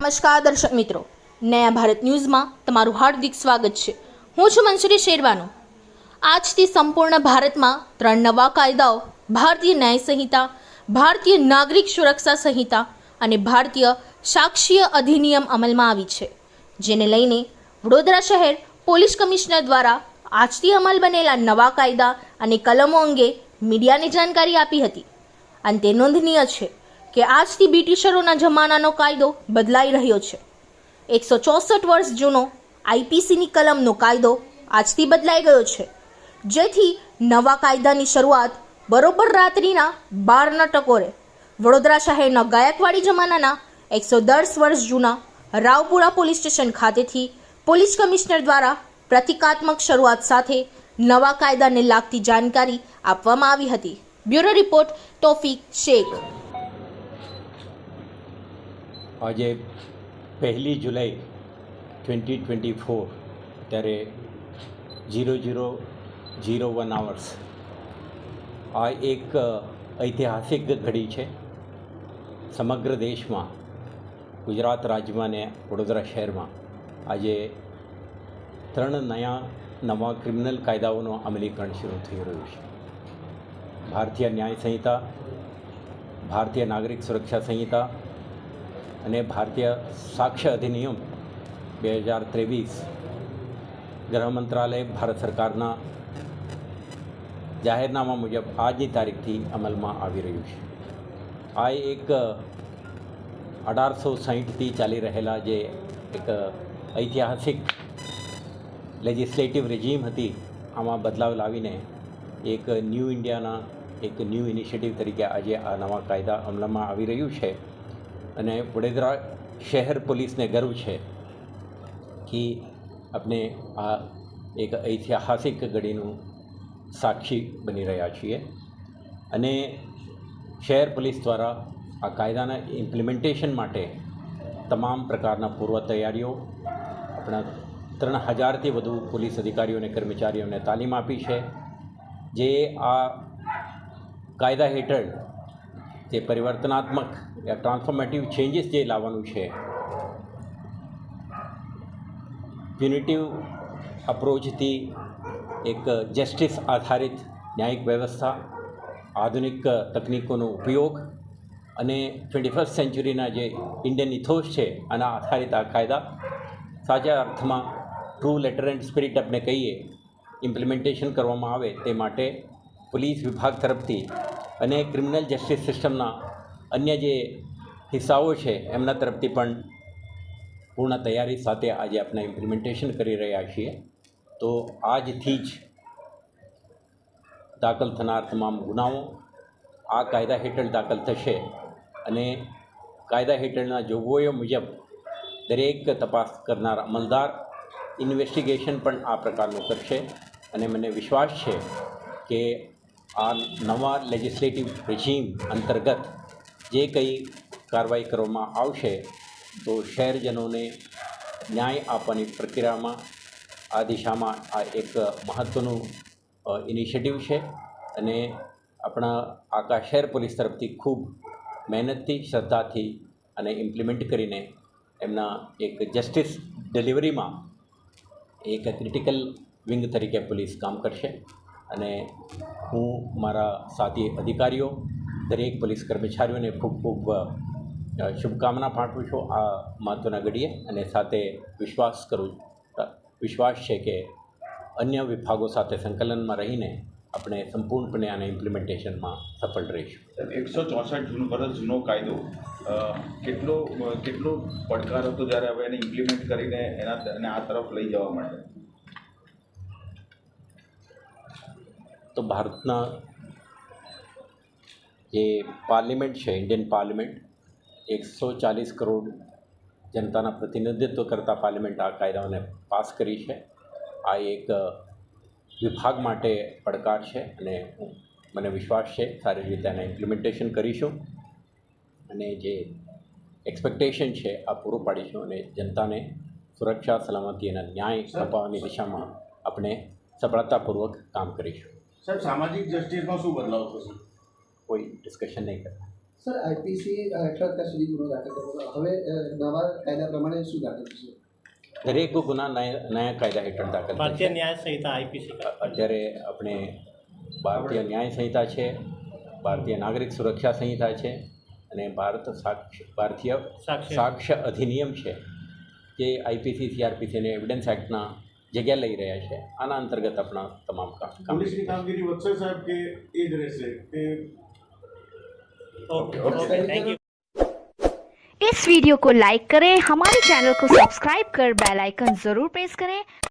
નમસ્કાર દર્શક મિત્રો, નયા ભારત ન્યૂઝમાં તમારું હાર્દિક સ્વાગત છે। હું છું મંસૂરી શેરવાનો। આજથી સંપૂર્ણ ભારતમાં 3 નવા કાયદાઓ ભારતીય ન્યાય સંહિતા, ભારતીય નાગરિક સુરક્ષા સંહિતા અને ભારતીય સાક્ષ્ય અધિનિયમ અમલમાં આવી છે, જેને લઈને વડોદરા શહેર પોલીસ કમિશનર દ્વારા આજથી અમલ બનેલા નવા કાયદા અને કલમો અંગે મીડિયાને જાણકારી આપી હતી। અને તે નોંધનીય છે કે આજથી બ્રિટિશરોના જમાનાનો કાયદો બદલાઈ રહ્યો છે। 164 વર્ષ જૂનો આઈપીસીની કલમનો કાયદો આજથી બદલાઈ ગયો છે, જેથી નવા કાયદાની શરૂઆત બરોબર રાત્રિના 12ના ટકોરે વડોદરા શહેરના ગાયકવાડી જમાનાના 110 વર્ષ જૂના રાવપુરા પોલીસ સ્ટેશન ખાતેથી પોલીસ કમિશનર દ્વારા પ્રતિકાત્મક શરૂઆત સાથે નવા કાયદાને લાગતી જાણકારી આપવામાં આવી હતી। Bureau report Taufiq Shaikh. આજે 1 જુલાઈ 2024 ત્યારે 00:01 hours આ એક ઐતિહાસિક ઘડી છે। સમગ્ર દેશમાં, ગુજરાત રાજ્યમાં ને વડોદરા શહેરમાં આજે 3 નવા ક્રિમિનલ કાયદાઓનું અમલીકરણ શરૂ થઈ રહ્યું છે। ભારતીય ન્યાય સંહિતા, ભારતીય નાગરિક સુરક્ષા સંહિતા અને ભારતીય સાક્ષ્ય અધિનિયમ 2023 ગૃહ મંત્રાલય ભારત સરકારના જાહેરનામા મુજબ આજની તારીખથી અમલમાં આવી રહ્યું છે। આ એક 1860થી ચાલી રહેલા જે એક ઐતિહાસિક લેજિસ્લેટિવ રેજીમ હતી, આમાં બદલાવ લાવીને એક ન્યૂ ઇન્ડિયાના એક ન્યૂ ઇનિશિયેટિવ તરીકે આજે આ નવા કાયદા અમલમાં આવી રહ્યું છે। અને વડોદરા શહેર પોલીસને ગર્વ છે કે આપણે આ એક ઐતિહાસિક ઘડીનું સાક્ષી બની રહ્યા છીએ। અને શહેર પોલીસ દ્વારા આ કાયદાના ઇમ્પ્લિમેન્ટેશન માટે તમામ પ્રકારના પૂર્વ તૈયારીઓ આપણા 3000થી વધુ પોલીસ અધિકારીઓ અને કર્મચારીઓને તાલીમ આપી છે, જે આ કાયદા હેઠળ જે પરિવર્તનાત્મક યા ટ્રાન્સફોર્મેટિવ ચેન્જીસ જે લાવવાનું છે, પ્યુનિટિવ અપ્રોચથી એક જસ્ટિસ આધારિત ન્યાયિક વ્યવસ્થા, આધુનિક તકનીકોનો ઉપયોગ અને 21st સેન્ચુરીના જે ઇન્ડિયન ઇથોસ છે આના આધારિત આ કાયદા સાચા અર્થમાં ટ્રુ લેટર એન્ડ સ્પિરિટ આપણે કહીએ ઇમ્પ્લિમેન્ટેશન કરવામાં આવે તે માટે પોલીસ વિભાગ તરફથી અને ક્રિમિનલ જસ્ટિસ સિસ્ટમના અન્ય જે હિસ્સાઓ છે એમના તરફથી પણ પૂર્ણ તૈયારી સાથે આજે આપણે ઇમ્પ્લિમેન્ટેશન કરી રહ્યા છીએ। તો આજથી જ દાખલ થનાર તમામ ગુનાઓ આ કાયદા હેઠળ દાખલ થશે અને કાયદા હેઠળના જોગવાઈઓ મુજબ દરેક તપાસ કરનાર અમલદાર ઇન્વેસ્ટિગેશન પણ આ પ્રકારનું કરશે। અને મને વિશ્વાસ છે કે આ નવા લેજિસ્લેટિવ રેજીમ અંતર્ગત જે કંઈ કાર્યવાહી કરવામાં આવશે તો શહેરજનોને ન્યાય આપવાની પ્રક્રિયામાં આ દિશામાં આ એક મહત્ત્વનું ઇનિશિયેટિવ છે। અને આપણા આખા શહેર પોલીસ તરફથી ખૂબ મહેનતથી, શ્રદ્ધાથી અને ઇમ્પ્લિમેન્ટ કરીને એમના એક જસ્ટિસ ડિલિવરીમાં એક ક્રિટિકલ વિંગ તરીકે પોલીસ કામ કરશે। અને હું મારા સાથી અધિકારીઓ, દરેક પોલીસ કર્મચારીઓને ખૂબ ખૂબ શુભકામના પાઠવું છું આ મહત્ત્વના ઘડીએ। અને સાથે વિશ્વાસ છે કે અન્ય વિભાગો સાથે સંકલનમાં રહીને આપણે સંપૂર્ણપણે આના ઇમ્પ્લિમેન્ટેશનમાં સફળ રહીશું। 164 વર્ષ જૂનો કાયદો કેટલો પડકાર હતો જ્યારે હવે એને ઇમ્પ્લિમેન્ટ કરીને એને આ તરફ લઈ જવા માટે? તો ભારતના જે પાર્લિમેન્ટ છે, ઇન્ડિયન પાર્લિમેન્ટ 140 કરોડ જનતાના પ્રતિનિધિત્વ કરતા પાર્લિમેન્ટ આ કાયદાઓને પાસ કરી છે। આ એક વિભાગ માટે પડકાર છે અને મને વિશ્વાસ છે સારી રીતે એને ઇમ્પ્લિમેન્ટેશન કરીશું અને જે એક્સપેક્ટેશન છે આ પૂરું પાડીશું અને જનતાને સુરક્ષા, સલામતી અને ન્યાય અપાવવાની દિશામાં આપણે સફળતાપૂર્વક કામ કરીશું। સાહેબ, સામાજિક જસ્ટિસમાં શું બદલાવ થશે? કોઈ ડિસ્કશન નહીં કરતા। સર આઈપીસી હેઠળ અત્યાર સુધી ગુનો દાખલ કર્યો હવે નવા કાયદા પ્રમાણે શું દાખલ થશે? દરેક ગુના નયા કાયદા હેઠળ દાખલ ભારતીય થશે. ન્યાય સંહિતા આઈપીસી અત્યારે આપણે ભારતીય ન્યાય સંહિતા છે, ભારતીય નાગરિક સુરક્ષા સંહિતા છે અને ભારતીય સાક્ષ્ય અધિનિયમ છે જે આઈપીસી સીઆરપીસી અને એવિડન્સ એક્ટના જગ્યા લઈ રહ્યા છે. આના અંતર્ગત આપણા તમામ પોલીસની કામગીરી વધશે સાહેબ કે એ જ રહેશે કે ओके थैंक यू। इस वीडियो को लाइक करें, हमारे चैनल को सब्सक्राइब कर बेल आइकन जरूर प्रेस करें